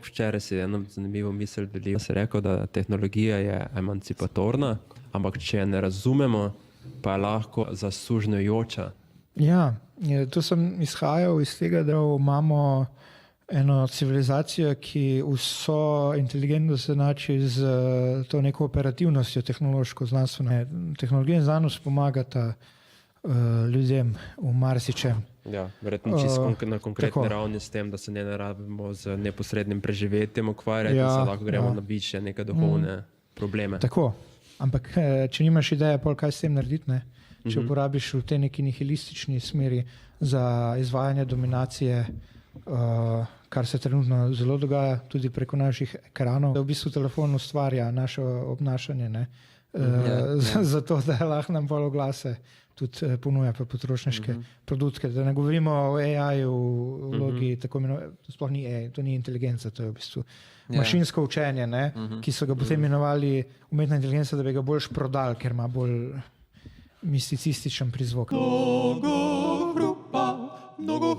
Včeraj si eno zanimivo misel delil. Se rekel, da tehnologija je emancipatorna, ampak če je ne razumemo, pa je lahko zasužnjujoča. Ja, tu sem izhajal iz tega, da imamo eno civilizacijo, ki vso inteligentnost enači z to neko operativnostjo tehnološko, znanstveno. Tehnologija in znanost pomagata ljudem v marsičem. Ja, verjetno čisto na konkretni ravni s tem, da se ne rabimo z neposrednim preživetjem ukvarjati, da se lahko gremo na više neke duhovne probleme. Tako, ampak če nimaš ideje, pol kaj s tem narediti, ne? Če uporabiš v tej neki nihilistični smeri za izvajanje dominacije, kar se trenutno zelo dogaja tudi preko naših ekranov, da v bistvu telefon ustvarja naše obnašanje, ne? Zato, da lahko nam pol oglase tudi ponuja pa potrošniške produkte. Da ne govorimo o AI-ju v vlogi, tako sploh ni AI, to ni inteligenca, to je v bistvu mašinsko učenje, ne? Ki so ga potem imenovali umetna inteligenca, da bi ga boljš prodali, ker ima bolj misticističen prizvok. Mnogo hrupa, mnogo